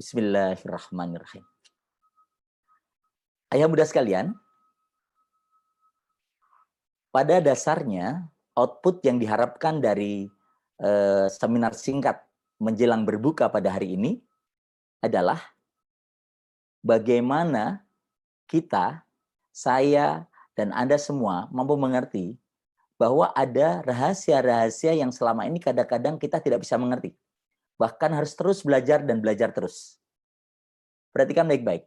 Bismillahirrahmanirrahim. Ayah muda sekalian, pada dasarnya output yang diharapkan dari seminar singkat menjelang berbuka pada hari ini adalah bagaimana kita, saya, dan Anda semua mampu mengerti bahwa ada rahasia-rahasia yang selama ini kadang-kadang kita tidak bisa mengerti. Bahkan harus terus belajar dan belajar terus. Perhatikan baik-baik.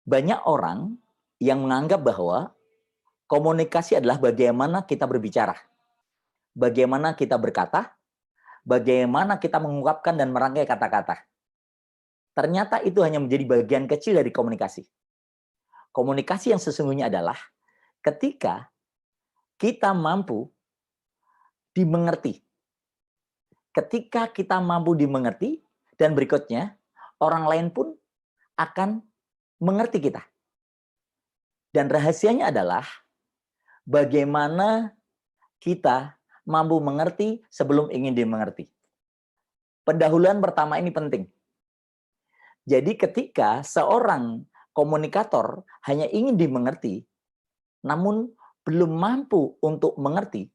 Banyak orang yang menganggap bahwa komunikasi adalah bagaimana kita berbicara, bagaimana kita berkata, bagaimana kita mengungkapkan dan merangkai kata-kata. Ternyata itu hanya menjadi bagian kecil dari komunikasi. Komunikasi yang sesungguhnya adalah ketika kita mampu dimengerti. Ketika kita mampu dimengerti, dan berikutnya, orang lain pun akan mengerti kita. Dan rahasianya adalah bagaimana kita mampu mengerti sebelum ingin dimengerti. Pendahuluan pertama ini penting. Jadi ketika seorang komunikator hanya ingin dimengerti, namun belum mampu untuk mengerti,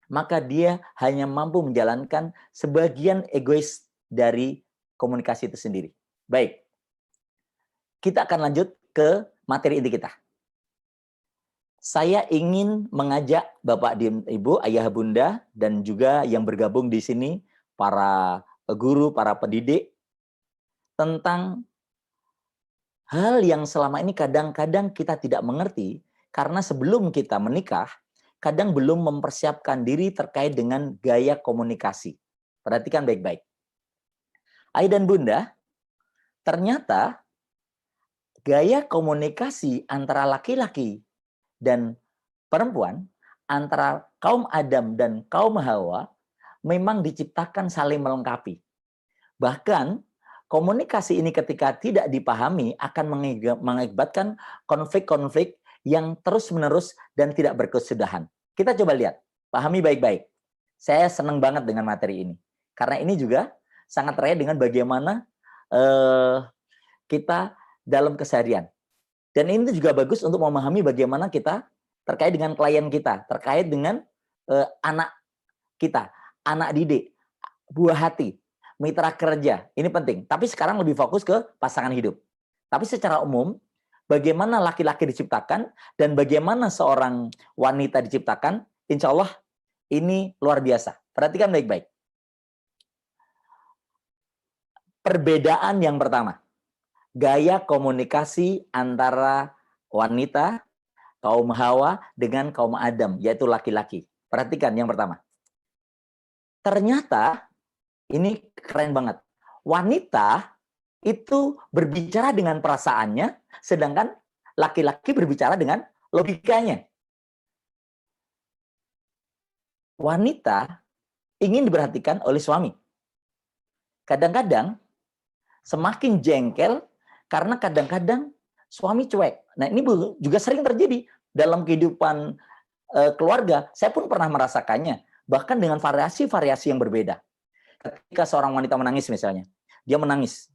maka dia hanya mampu menjalankan sebagian egois dari komunikasi itu sendiri. Baik, kita akan lanjut ke materi inti kita. Saya ingin mengajak Bapak Ibu, Ayah Bunda, dan juga yang bergabung di sini, para guru, para pendidik, tentang hal yang selama ini kadang-kadang kita tidak mengerti, karena sebelum kita menikah, kadang belum mempersiapkan diri terkait dengan gaya komunikasi. Perhatikan baik-baik. Ayah dan Bunda, ternyata gaya komunikasi antara laki-laki dan perempuan, antara kaum Adam dan kaum Hawa, memang diciptakan saling melengkapi. Bahkan, komunikasi ini ketika tidak dipahami akan mengakibatkan konflik-konflik yang terus-menerus dan tidak berkesudahan. Kita coba lihat, pahami baik-baik. Saya senang banget dengan materi ini. Karena ini juga sangat terkait dengan bagaimana kita dalam keseharian. Dan ini juga bagus untuk memahami bagaimana kita terkait dengan klien kita, terkait dengan anak kita, anak didik, buah hati, mitra kerja. Ini penting. Tapi sekarang lebih fokus ke pasangan hidup. Tapi secara umum, bagaimana laki-laki diciptakan dan bagaimana seorang wanita diciptakan, insya Allah ini luar biasa. Perhatikan baik-baik. Perbedaan yang pertama, gaya komunikasi antara wanita, kaum Hawa dengan kaum Adam, yaitu laki-laki. Perhatikan yang pertama. Ternyata, ini keren banget. Wanita itu berbicara dengan perasaannya, sedangkan laki-laki berbicara dengan logikanya. Wanita ingin diperhatikan oleh suami. Kadang-kadang semakin jengkel karena kadang-kadang suami cuek. Nah, ini juga sering terjadi dalam kehidupan keluarga. Saya pun pernah merasakannya, bahkan dengan variasi-variasi yang berbeda. Ketika seorang wanita menangis misalnya, dia menangis.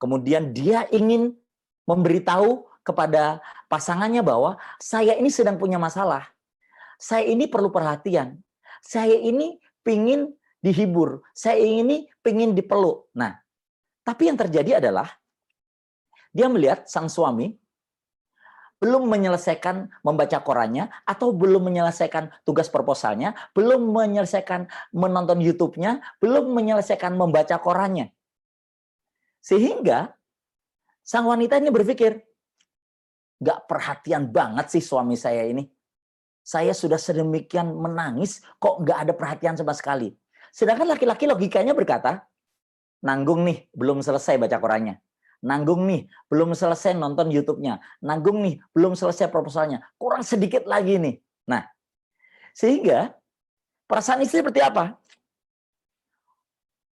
Kemudian dia ingin memberitahu kepada pasangannya bahwa saya ini sedang punya masalah. Saya ini perlu perhatian. Saya ini pingin dihibur. Saya ini pingin dipeluk. Nah, tapi yang terjadi adalah dia melihat sang suami belum menyelesaikan membaca korannya, atau belum menyelesaikan tugas proposalnya, belum menyelesaikan menonton YouTube-nya, belum menyelesaikan membaca korannya. Sehingga sang wanita ini berpikir, gak perhatian banget sih suami saya ini. Saya sudah sedemikian menangis, kok gak ada perhatian sama sekali. Sedangkan laki-laki logikanya berkata, nanggung nih, belum selesai baca korannya. Nanggung nih, belum selesai nonton YouTube-nya. Nanggung nih, belum selesai proposalnya. Kurang sedikit lagi nih. Nah, sehingga perasaan istri seperti apa?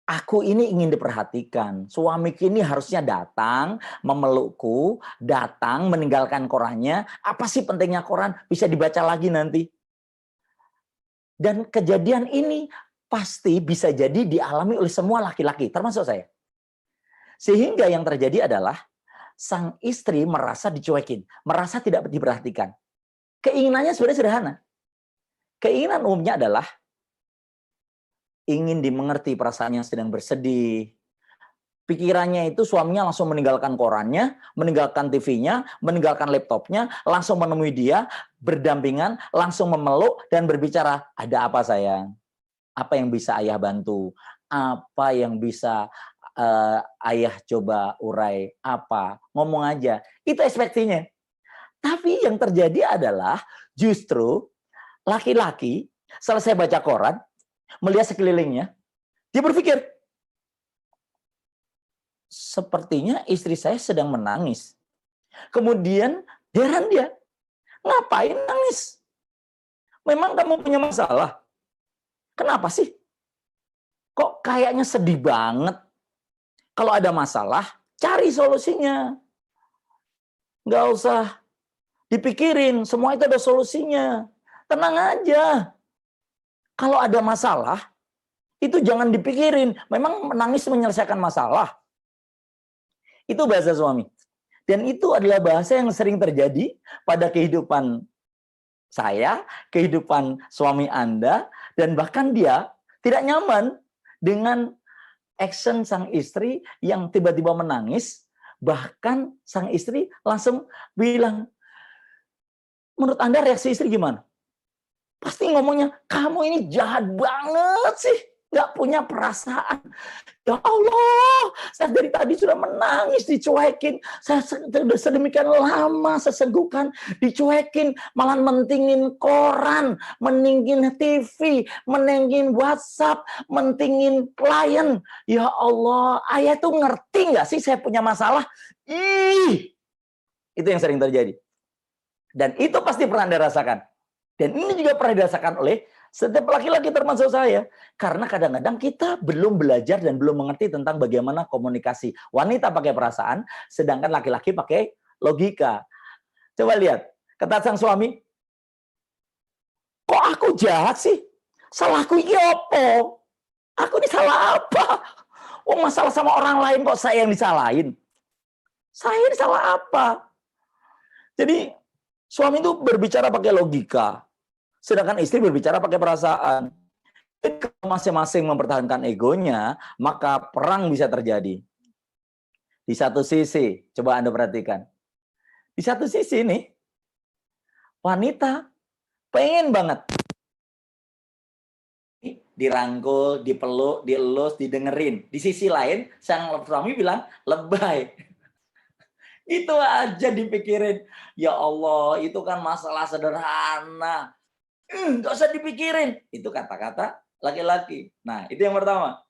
Aku ini ingin diperhatikan. Suamiku ini harusnya datang, memelukku, datang, meninggalkan korannya. Apa sih pentingnya koran? Bisa dibaca lagi nanti. Dan kejadian ini pasti bisa jadi dialami oleh semua laki-laki, termasuk saya. Sehingga yang terjadi adalah sang istri merasa dicuekin, merasa tidak diperhatikan. Keinginannya sebenarnya sederhana. Keinginan umumnya adalah ingin dimengerti perasaannya sedang bersedih. Pikirannya itu suaminya langsung meninggalkan korannya, meninggalkan TV-nya, meninggalkan laptopnya, langsung menemui dia, berdampingan, langsung memeluk dan berbicara, ada apa sayang? Apa yang bisa ayah bantu? Apa yang bisa ayah coba urai? Apa? Ngomong aja. Itu ekspektasinya. Tapi yang terjadi adalah justru laki-laki selesai baca koran, melihat sekelilingnya, dia berpikir, sepertinya istri saya sedang menangis. Kemudian heran dia, ngapain nangis? Memang kamu punya masalah? Kenapa sih? Kok kayaknya sedih banget? Kalau ada masalah, cari solusinya. Nggak usah dipikirin, semua itu ada solusinya. Tenang aja. Kalau ada masalah, itu jangan dipikirin. Memang menangis menyelesaikan masalah. Itu bahasa suami. Dan itu adalah bahasa yang sering terjadi pada kehidupan saya, kehidupan suami Anda, dan bahkan dia tidak nyaman dengan action sang istri yang tiba-tiba menangis, bahkan sang istri langsung bilang, menurut Anda reaksi istri gimana? Pasti ngomongnya, kamu ini jahat banget sih, nggak punya perasaan. Ya Allah, saya dari tadi sudah menangis, dicuekin. Saya sudah sedemikian lama sesenggukan, dicuekin. Malah mentingin koran, mentingin TV, mentingin WhatsApp, mentingin klien. Ya Allah, ayah tuh ngerti nggak sih saya punya masalah? Ih, itu yang sering terjadi. Dan itu pasti pernah Anda rasakan. Dan ini juga pernah dirasakan oleh setiap laki-laki termasuk saya. Karena kadang-kadang kita belum belajar dan belum mengerti tentang bagaimana komunikasi. Wanita pakai perasaan, sedangkan laki-laki pakai logika. Coba lihat, kata sang suami, kok aku jahat sih? Salahku ini apa? Aku ini salah apa? Oh, masalah sama orang lain kok saya yang disalahin? Saya ini salah apa? Jadi suami itu berbicara pakai logika. Sedangkan istri berbicara pakai perasaan. Kalau masing-masing mempertahankan egonya, maka perang bisa terjadi. Di satu sisi, coba Anda perhatikan. Di satu sisi nih, wanita pengen banget dirangkul, dipeluk, dielus, didengerin. Di sisi lain, sang suami bilang, lebay. Itu aja dipikirin. Ya Allah, itu kan masalah sederhana. Nggak usah dipikirin. Itu kata-kata laki-laki. Nah, itu yang pertama.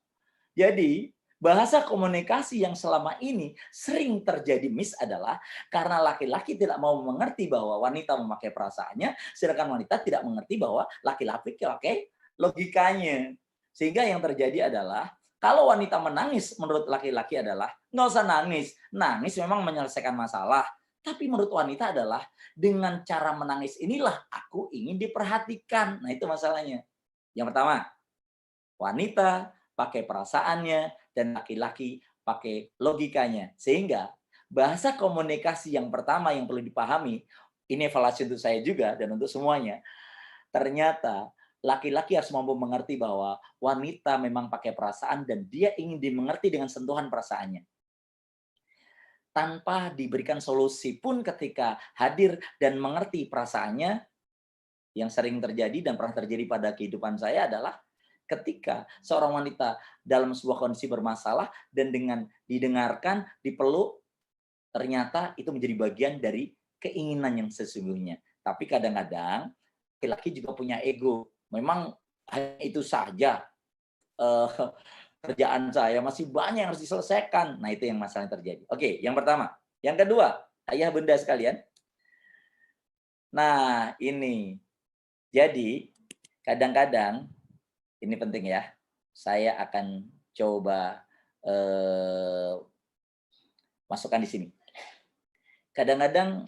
Jadi, bahasa komunikasi yang selama ini sering terjadi miss adalah karena laki-laki tidak mau mengerti bahwa wanita memakai perasaannya, sedangkan wanita tidak mengerti bahwa laki-laki pakai logikanya. Sehingga yang terjadi adalah, kalau wanita menangis menurut laki-laki adalah, nggak usah nangis. Nangis memang menyelesaikan masalah. Tapi menurut wanita adalah, dengan cara menangis inilah aku ingin diperhatikan. Nah, itu masalahnya. Yang pertama, wanita pakai perasaannya dan laki-laki pakai logikanya. Sehingga bahasa komunikasi yang pertama yang perlu dipahami, ini evaluasi untuk saya juga dan untuk semuanya, ternyata laki-laki harus mampu mengerti bahwa wanita memang pakai perasaan dan dia ingin dimengerti dengan sentuhan perasaannya. Tanpa diberikan solusi pun ketika hadir dan mengerti perasaannya, yang sering terjadi dan pernah terjadi pada kehidupan saya adalah ketika seorang wanita dalam sebuah kondisi bermasalah dan dengan didengarkan, dipeluk, ternyata itu menjadi bagian dari keinginan yang sesungguhnya. Tapi kadang-kadang laki-laki juga punya ego. Memang hanya itu saja kerjaan saya, masih banyak yang harus diselesaikan. Nah, itu yang masalah yang terjadi. Oke, yang pertama. Yang kedua, ayah bunda sekalian. Nah, ini. Jadi, kadang-kadang, ini penting ya, saya akan coba masukkan di sini. Kadang-kadang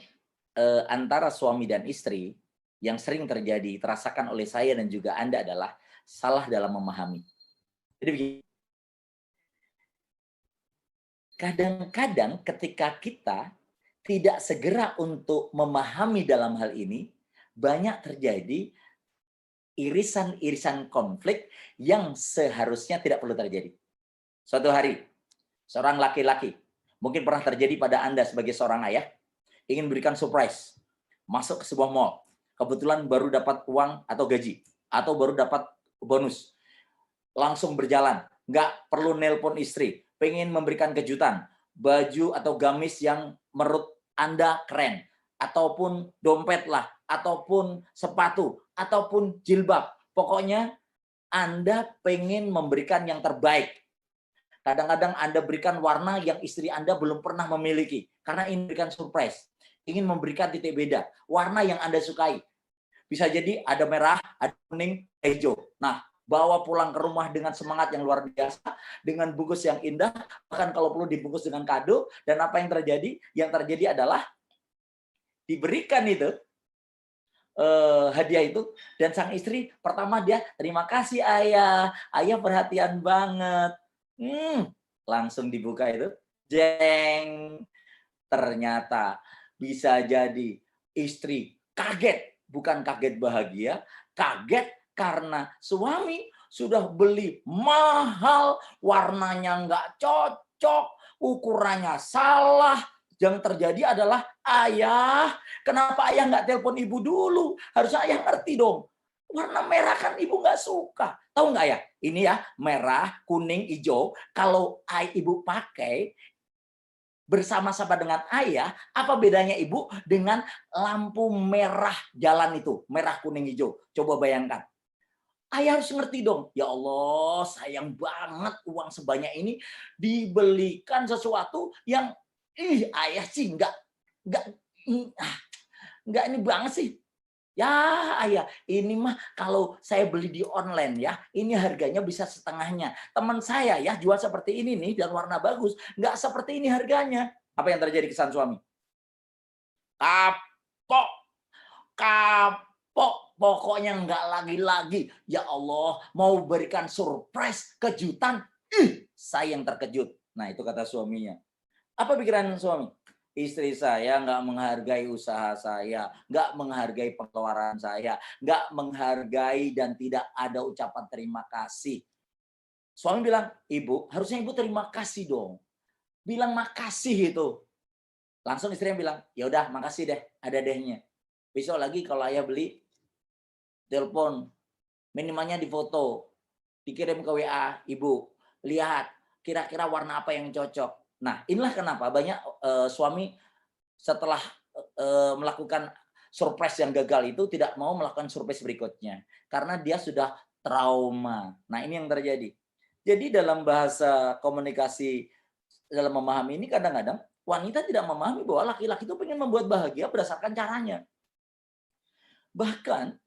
antara suami dan istri, yang sering terjadi, terasakan oleh saya dan juga Anda adalah, salah dalam memahami. Jadi begini, kadang-kadang ketika kita tidak segera untuk memahami dalam hal ini, banyak terjadi irisan-irisan konflik yang seharusnya tidak perlu terjadi. Suatu hari, seorang laki-laki, mungkin pernah terjadi pada Anda sebagai seorang ayah, ingin berikan surprise, masuk ke sebuah mall, kebetulan baru dapat uang atau gaji, atau baru dapat bonus, langsung berjalan, nggak perlu nelpon istri, pengen memberikan kejutan, baju atau gamis yang menurut Anda keren, ataupun dompet lah, ataupun sepatu, ataupun jilbab. Pokoknya Anda pengen memberikan yang terbaik. Kadang-kadang Anda berikan warna yang istri Anda belum pernah memiliki, karena ingin memberikan surprise, ingin memberikan titik beda, warna yang Anda sukai. Bisa jadi ada merah, ada kuning, hijau. Nah, bawa pulang ke rumah dengan semangat yang luar biasa, dengan bungkus yang indah, bahkan kalau perlu dibungkus dengan kado, dan apa yang terjadi? Yang terjadi adalah diberikan itu, hadiah itu, dan sang istri pertama dia, terima kasih ayah, ayah perhatian banget. Langsung dibuka itu, jeng, ternyata bisa jadi istri kaget, bukan kaget bahagia, kaget karena suami sudah beli mahal, warnanya nggak cocok, ukurannya salah. Yang terjadi adalah, ayah, kenapa ayah nggak telepon ibu dulu? Harusnya ayah ngerti dong. Warna merah kan ibu nggak suka. Tahu nggak ya? Ini ya, merah, kuning, hijau. Kalau ibu pakai bersama-sama dengan ayah, apa bedanya ibu dengan lampu merah jalan itu, merah, kuning, hijau? Coba bayangkan. Ayah harus ngerti dong, ya Allah, sayang banget uang sebanyak ini dibelikan sesuatu yang ayah sih nggak ini banget sih. Ya ayah, ini mah kalau saya beli di online ya, ini harganya bisa setengahnya. Teman saya ya jual seperti ini nih dan warna bagus, nggak seperti ini harganya. Apa yang terjadi kesan suami? Kapok, kapok, pokoknya nggak lagi-lagi. Ya Allah, mau berikan surprise, kejutan, saya yang terkejut. Nah itu kata suaminya. Apa pikiran suami? Istri saya nggak menghargai usaha saya, nggak menghargai pengeluaran saya, nggak menghargai dan tidak ada ucapan terima kasih. Suami bilang, ibu, harusnya ibu terima kasih dong. Bilang makasih itu. Langsung istrinya bilang, ya udah makasih deh, ada dehnya. Besok lagi kalau ayah beli, telepon, minimalnya difoto, dikirim ke WA, ibu, lihat kira-kira warna apa yang cocok. Nah, inilah kenapa banyak suami setelah melakukan surprise yang gagal itu tidak mau melakukan surprise berikutnya karena dia sudah trauma. Nah, ini yang terjadi. Jadi dalam bahasa komunikasi dalam memahami ini kadang-kadang wanita tidak memahami bahwa laki-laki itu pengen membuat bahagia berdasarkan caranya. Bahkan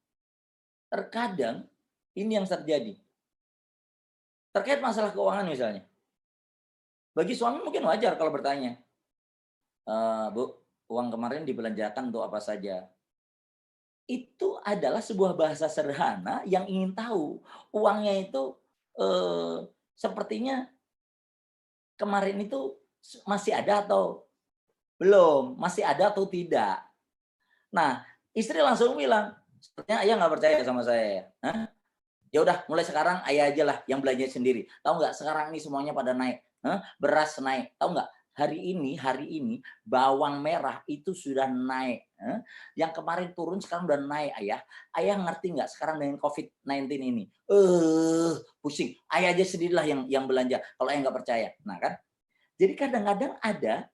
terkadang ini yang terjadi. Terkait masalah keuangan misalnya. Bagi suami mungkin wajar kalau bertanya, Bu, uang kemarin dibelanjakan untuk apa saja? Itu adalah sebuah bahasa sederhana yang ingin tahu uangnya itu sepertinya kemarin itu masih ada atau belum, masih ada atau tidak. Nah, istri langsung bilang, sepertinya ayah nggak percaya sama saya ya. Hah? Ya udah, mulai sekarang ayah aja lah yang belanja sendiri. Tahu nggak sekarang ini semuanya pada naik. Beras naik. Tahu nggak? Hari ini bawang merah itu sudah naik. Yang kemarin turun sekarang udah naik, ayah. Ayah ngerti nggak sekarang dengan COVID-19 ini? Pusing. Ayah aja sendirilah yang belanja. Kalau ayah nggak percaya. Nah kan? Jadi kadang-kadang ada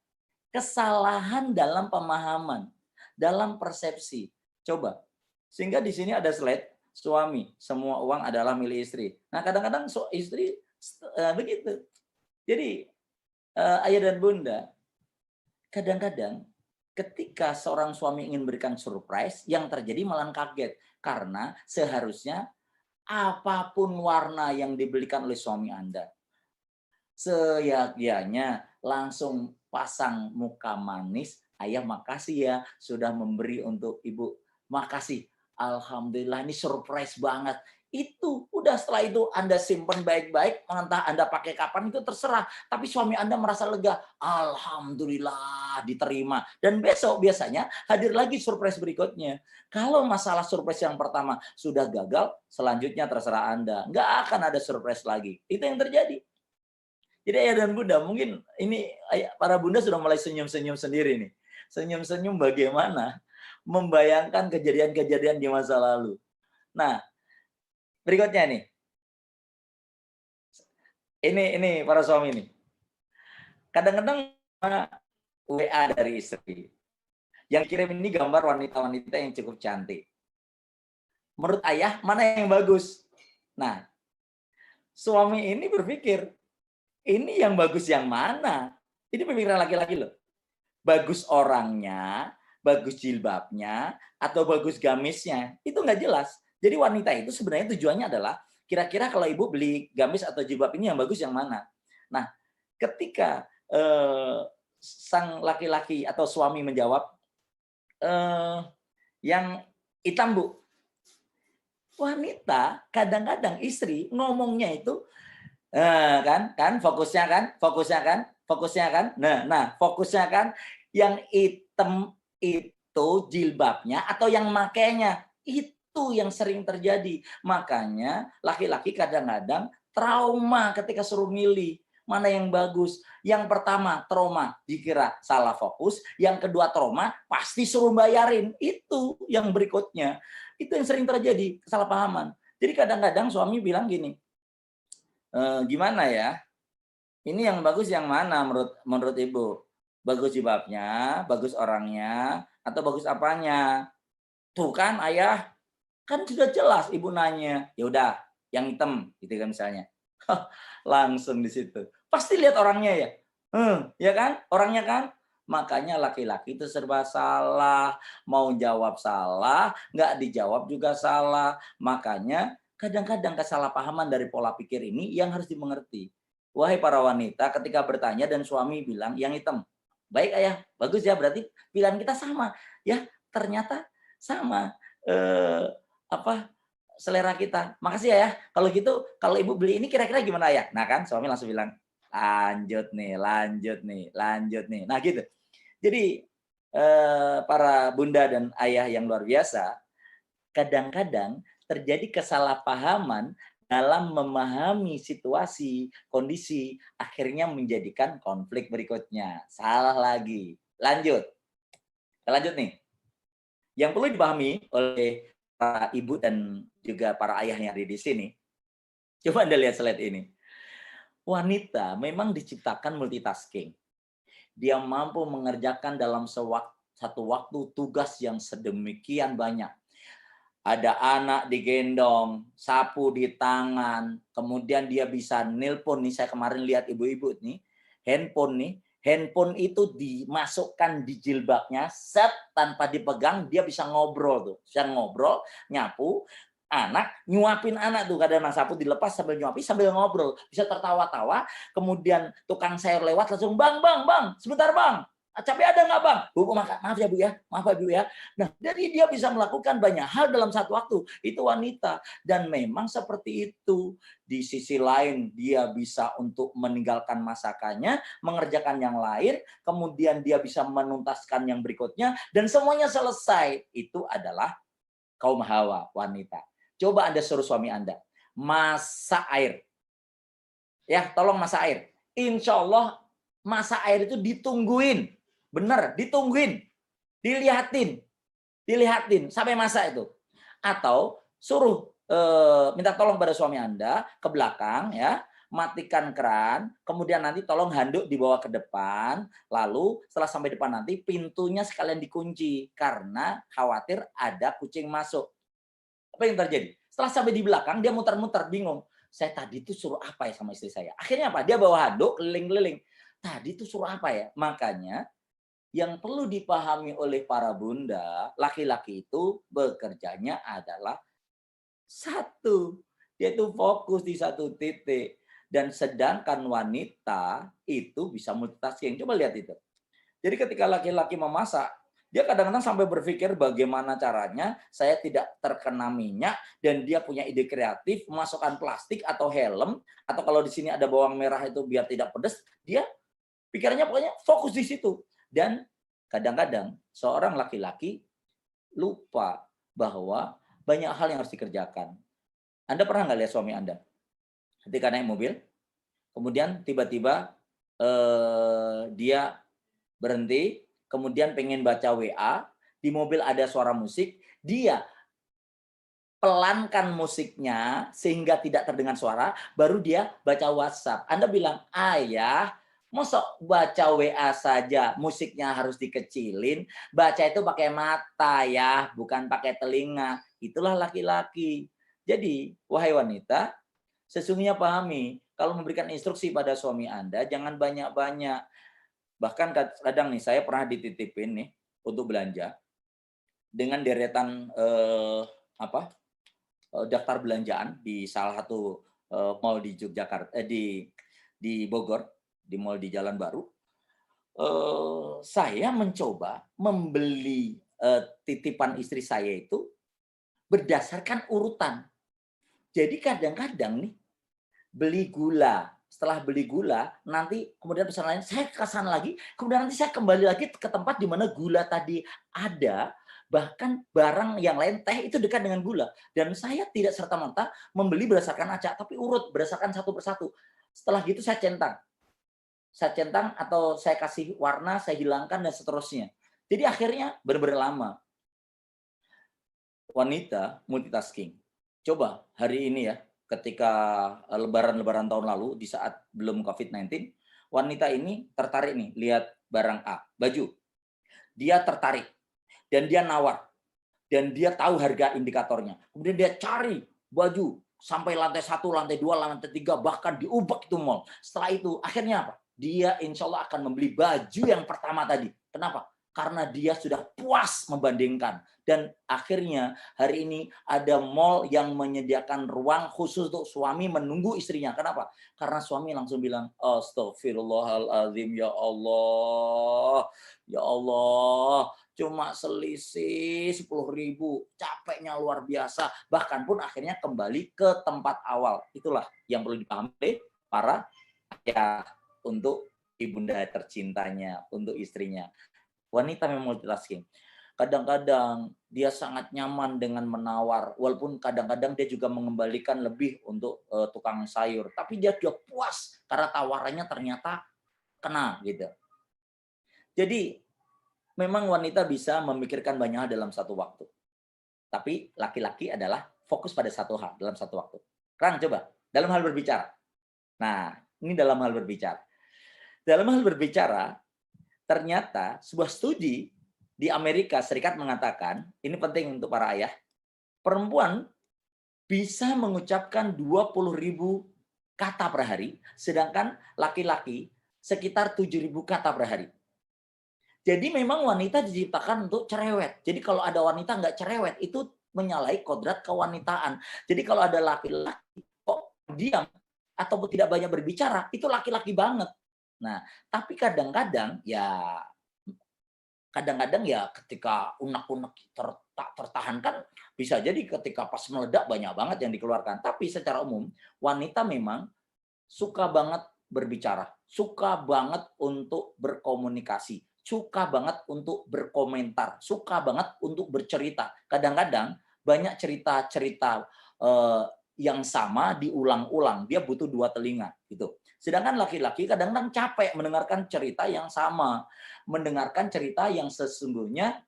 kesalahan dalam pemahaman, dalam persepsi. Coba. Sehingga di sini ada slide suami, semua uang adalah milik istri. Nah, kadang-kadang istri begitu. Jadi ayah dan bunda, kadang-kadang ketika seorang suami ingin berikan surprise, yang terjadi malah kaget. Karena seharusnya apapun warna yang dibelikan oleh suami Anda, seyogyanya langsung pasang muka manis, ayah makasih ya sudah memberi untuk ibu. Makasih. Alhamdulillah ini surprise banget. Itu udah, setelah itu Anda simpan baik-baik, entah Anda pakai kapan itu terserah. Tapi suami Anda merasa lega, alhamdulillah diterima. Dan besok biasanya hadir lagi surprise berikutnya. Kalau masalah surprise yang pertama sudah gagal, selanjutnya terserah Anda. Nggak akan ada surprise lagi. Itu yang terjadi. Jadi ayah dan bunda, mungkin ini para bunda sudah mulai senyum-senyum sendiri nih. Senyum-senyum bagaimana membayangkan kejadian-kejadian di masa lalu. Nah, berikutnya nih. Ini para suami nih. Kadang-kadang WA dari istri. Yang kirim ini gambar wanita-wanita yang cukup cantik. Menurut ayah, mana yang bagus? Nah, suami ini berpikir, ini yang bagus yang mana? Ini pemikiran laki-laki loh. Bagus orangnya, bagus jilbabnya, atau bagus gamisnya. Itu nggak jelas. Jadi wanita itu sebenarnya tujuannya adalah, kira-kira kalau ibu beli gamis atau jilbab ini yang bagus yang mana? Nah, ketika sang laki-laki atau suami menjawab, yang hitam bu. Wanita kadang-kadang istri ngomongnya itu kan fokusnya kan. Nah fokusnya kan yang hitam itu jilbabnya atau yang makainya, itu yang sering terjadi. Makanya laki-laki kadang-kadang trauma ketika suruh milih mana yang bagus. Yang pertama trauma dikira salah fokus, yang kedua trauma pasti suruh bayarin. Itu yang berikutnya. Itu yang sering terjadi, kesalahpahaman. Jadi kadang-kadang suami bilang gini, gimana ya? Ini yang bagus yang mana menurut ibu? Bagus jilbabnya, bagus orangnya, atau bagus apanya? Tuh kan ayah, kan sudah jelas ibu nanya. Ya udah, yang hitam gitu kan misalnya. Langsung di situ. Pasti lihat orangnya ya. Ya kan? Orangnya kan? Makanya laki-laki itu serba salah, mau jawab salah, nggak dijawab juga salah. Makanya kadang-kadang kesalahpahaman dari pola pikir ini yang harus dimengerti. Wahai para wanita, ketika bertanya dan suami bilang yang hitam, baik ayah, bagus ya, berarti pilihan kita sama. Ya, ternyata sama. Selera kita. Makasih ya. Kalau gitu, kalau ibu beli ini kira-kira gimana ya? Nah kan, suami langsung bilang, lanjut nih. Nah gitu. Jadi para bunda dan ayah yang luar biasa, kadang-kadang terjadi kesalahpahaman dalam memahami situasi, kondisi, akhirnya menjadikan konflik berikutnya. Salah lagi. Lanjut nih. Yang perlu dipahami oleh para ibu dan juga para ayah yang ada di sini, coba Anda lihat slide ini. Wanita memang diciptakan multitasking. Dia mampu mengerjakan dalam satu waktu tugas yang sedemikian banyak. Ada anak digendong, sapu di tangan, kemudian dia bisa nelpon nih, saya kemarin lihat ibu-ibu nih, handphone itu dimasukkan di jilbabnya, set tanpa dipegang, dia bisa ngobrol tuh, bisa ngobrol, nyapu, anak, nyuapin anak tuh, kadang sapu dilepas sambil nyuapin sambil ngobrol, bisa tertawa-tawa, kemudian tukang sayur lewat langsung bang, sebentar bang, cabai ada nggak bang? Bu, maaf ya bu ya, Nah, jadi dia bisa melakukan banyak hal dalam satu waktu. Itu wanita. Dan memang seperti itu. Di sisi lain, dia bisa untuk meninggalkan masakannya, mengerjakan yang lain, kemudian dia bisa menuntaskan yang berikutnya, dan semuanya selesai. Itu adalah kaum Hawa, wanita. Coba Anda suruh suami Anda, masak air. Ya, tolong masak air. Insya Allah, masak air itu ditungguin. Bener, ditungguin, dilihatin sampai masak itu. Atau suruh minta tolong pada suami Anda ke belakang ya, matikan keran, kemudian nanti tolong handuk dibawa ke depan, lalu setelah sampai depan nanti pintunya sekalian dikunci karena khawatir ada kucing masuk. Apa yang terjadi? Setelah sampai di belakang dia muter-muter bingung. Saya tadi itu suruh apa ya sama istri saya? Akhirnya apa? Dia bawa handuk keliling-keliling. Tadi itu suruh apa ya? Makanya yang perlu dipahami oleh para bunda, laki-laki itu bekerjanya adalah satu, yaitu fokus di satu titik. Dan sedangkan wanita itu bisa multitasking. Coba lihat itu. Jadi ketika laki-laki memasak, Dia kadang-kadang sampai berpikir bagaimana caranya saya tidak terkena minyak, dan dia punya ide kreatif, memasukkan plastik atau helm, atau kalau di sini ada bawang merah itu biar tidak pedas, dia pikirannya pokoknya fokus di situ. Dan kadang-kadang seorang laki-laki lupa bahwa banyak hal yang harus dikerjakan. Anda pernah nggak lihat suami Anda ketika naik mobil, kemudian tiba-tiba dia berhenti, kemudian pengen baca WA, di mobil ada suara musik, dia pelankan musiknya sehingga tidak terdengar suara, baru dia baca WhatsApp. Anda bilang, "Ayah, masa baca WA saja musiknya harus dikecilin? Baca itu pakai mata ya, bukan pakai telinga." Itulah laki-laki. Jadi, wahai wanita, sesungguhnya pahami, kalau memberikan instruksi pada suami Anda, jangan banyak-banyak. Bahkan kadang nih, saya pernah dititipin nih untuk belanja dengan deretan daftar belanjaan di salah satu mall di Yogyakarta, di Bogor, di mall di Jalan Baru. Saya mencoba membeli titipan istri saya itu berdasarkan urutan. Jadi kadang-kadang nih beli gula, setelah beli gula, nanti kemudian pesan lain, saya ke sana lagi, kemudian nanti saya kembali lagi ke tempat di mana gula tadi ada, bahkan barang yang lain, teh itu dekat dengan gula. Dan saya tidak serta-merta membeli berdasarkan acak, tapi urut, berdasarkan satu persatu. Setelah gitu saya centang. Saya centang atau saya kasih warna, saya hilangkan, dan seterusnya. Jadi akhirnya benar-benar lama. Wanita multitasking. Coba hari ini ya, ketika lebaran-lebaran tahun lalu, di saat belum COVID-19, wanita ini tertarik nih, lihat barang A, baju. Dia tertarik, dan dia nawar, dan dia tahu harga indikatornya. Kemudian dia cari baju sampai lantai 1, lantai 2, lantai 3, bahkan diubek itu mall. Setelah itu, akhirnya apa? Dia insya Allah akan membeli baju yang pertama tadi. Kenapa? Karena dia sudah puas membandingkan. Dan akhirnya hari ini ada mall yang menyediakan ruang khusus untuk suami menunggu istrinya. Kenapa? Karena suami langsung bilang, "Astagfirullahaladzim, ya Allah. Ya Allah, cuma selisih 10.000, capeknya luar biasa." Bahkan pun akhirnya kembali ke tempat awal. Itulah yang perlu dipahami para ayah untuk ibunda tercintanya, untuk istrinya. Wanita memang multitasking. Kadang-kadang dia sangat nyaman dengan menawar, walaupun kadang-kadang dia juga mengembalikan lebih untuk tukang sayur, tapi dia sudah puas karena tawarannya ternyata kena gitu. Jadi memang wanita bisa memikirkan banyak hal dalam satu waktu. Tapi laki-laki adalah fokus pada satu hal dalam satu waktu. Rang, coba dalam hal berbicara. Nah, ini dalam hal berbicara. Dalam hal berbicara, ternyata sebuah studi di Amerika Serikat mengatakan, ini penting untuk para ayah, perempuan bisa mengucapkan 20.000 kata per hari, sedangkan laki-laki sekitar 7.000 kata per hari. Jadi memang wanita diciptakan untuk cerewet. Jadi kalau ada wanita nggak cerewet, itu menyalahi kodrat kewanitaan. Jadi kalau ada laki-laki kok diam atau tidak banyak berbicara, itu laki-laki banget. Nah, tapi kadang-kadang ya ketika unek-unek tak tertahankan, bisa jadi ketika pas meledak banyak banget yang dikeluarkan. Tapi secara umum, wanita memang suka banget berbicara, suka banget untuk berkomunikasi, suka banget untuk berkomentar, suka banget untuk bercerita. Kadang-kadang banyak cerita-cerita yang sama diulang-ulang, dia butuh 2 telinga gitu. Sedangkan laki-laki kadang-kadang capek mendengarkan cerita yang sama, mendengarkan cerita yang sesungguhnya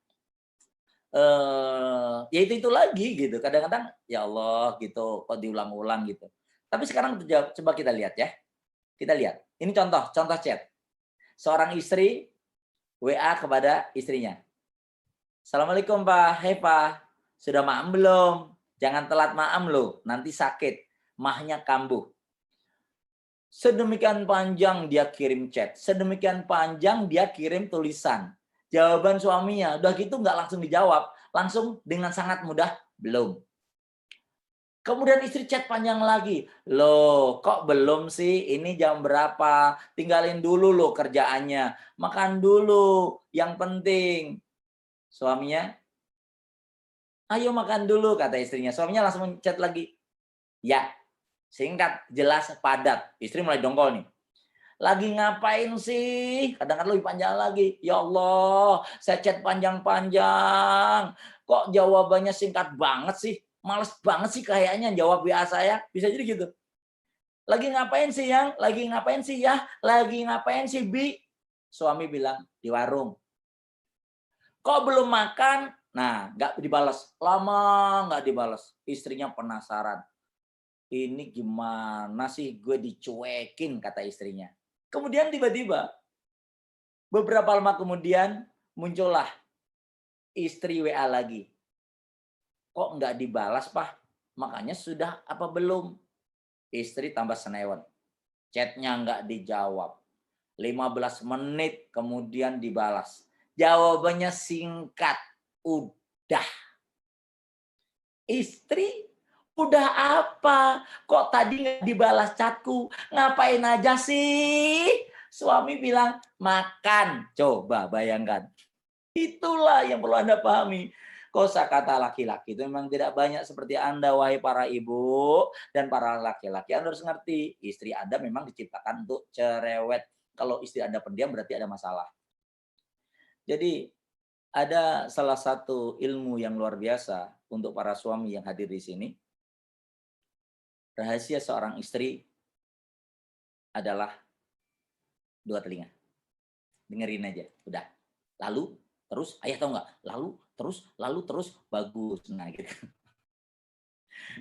ya itu lagi gitu. Kadang-kadang ya Allah gitu, kok diulang-ulang gitu. Tapi sekarang coba kita lihat ya. Kita lihat. Ini contoh chat. Seorang istri WA kepada istrinya. "Assalamualaikum Pak, hei Pak, sudah maam belum? Jangan telat maam loh, nanti sakit, mahnya kambuh." Sedemikian panjang dia kirim chat, sedemikian panjang dia kirim tulisan. Jawaban suaminya, udah gitu nggak langsung dijawab, langsung dengan sangat mudah, "Belum." Kemudian istri chat panjang lagi. "Loh, kok belum sih? Ini jam berapa? Tinggalin dulu loh kerjaannya. Makan dulu, yang penting." Suaminya, ayo makan dulu, kata istrinya. Suaminya langsung chat lagi. Ya, singkat, jelas, padat. Istri mulai dongkol nih. Lagi ngapain sih? Kadang-kadang lebih panjang lagi. Ya Allah, saya chat panjang-panjang. Kok jawabannya singkat banget sih? Males banget sih kayaknya jawab WA saya. Bisa jadi gitu. Lagi ngapain sih, Yang? Lagi ngapain sih, ya? Lagi ngapain sih, Bi? Suami bilang, di warung. Kok belum makan? Nah, nggak dibalas. Lama nggak dibalas. Istrinya penasaran. Ini gimana sih gue dicuekin, kata istrinya. Kemudian tiba-tiba, beberapa lama kemudian, muncullah istri WA lagi. Kok nggak dibalas, Pak? Makanya sudah apa belum? Istri tambah senewan. Chatnya nggak dijawab. 15 menit kemudian dibalas. Jawabannya singkat. Udah. Istri, udah apa? Kok tadi nggak dibalas chatku? Ngapain aja sih? Suami bilang, makan. Coba bayangkan. Itulah yang perlu Anda pahami. Kosakata laki-laki itu memang tidak banyak seperti Anda, wahai para ibu dan para laki-laki. Anda harus ngerti, istri Anda memang diciptakan untuk cerewet. Kalau istri Anda pendiam berarti ada masalah. Jadi ada salah satu ilmu yang luar biasa untuk para suami yang hadir di sini. Rahasia seorang istri adalah dua telinga. Dengerin aja, udah. Lalu, terus, ayah tahu nggak? Lalu, terus, bagus. Nah, gitu.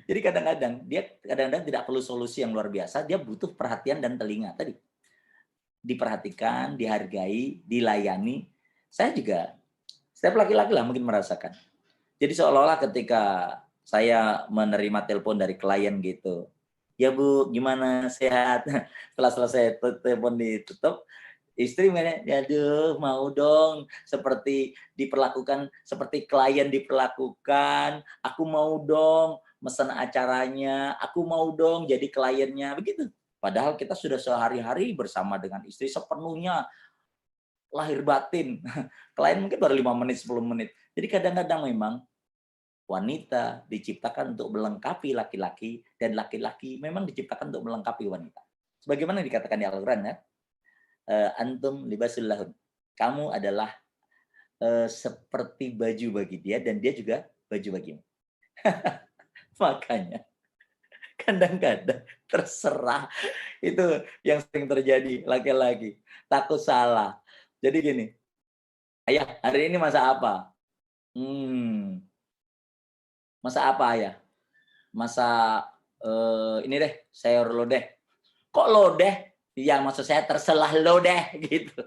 Jadi kadang-kadang tidak perlu solusi yang luar biasa, dia butuh perhatian dan telinga tadi. Diperhatikan, dihargai, dilayani. Saya juga, setiap laki-laki lah mungkin merasakan. Jadi seolah-olah ketika saya menerima telepon dari klien gitu, ya Bu, gimana, sehat? Setelah selesai telepon ditutup, istri aduh mau dong seperti diperlakukan seperti klien diperlakukan, aku mau dong mesen acaranya, aku mau dong jadi kliennya, begitu. Padahal kita sudah sehari-hari bersama dengan istri sepenuhnya lahir batin. Klien mungkin baru 5 menit, 10 menit. Jadi kadang-kadang memang wanita diciptakan untuk melengkapi laki-laki dan laki-laki memang diciptakan untuk melengkapi wanita. Sebagaimana dikatakan di Al-Qur'an ya, antum libasul lahun. Kamu adalah seperti baju bagi dia dan dia juga baju bagimu. Makanya kadang-kadang terserah, itu yang sering terjadi laki-laki takut salah. Jadi gini, ayah hari ini masak apa? Masak apa ayah? Masak ini deh, sayur lodeh. Kok lodeh? Iya, maksud saya terselah lodeh gitu.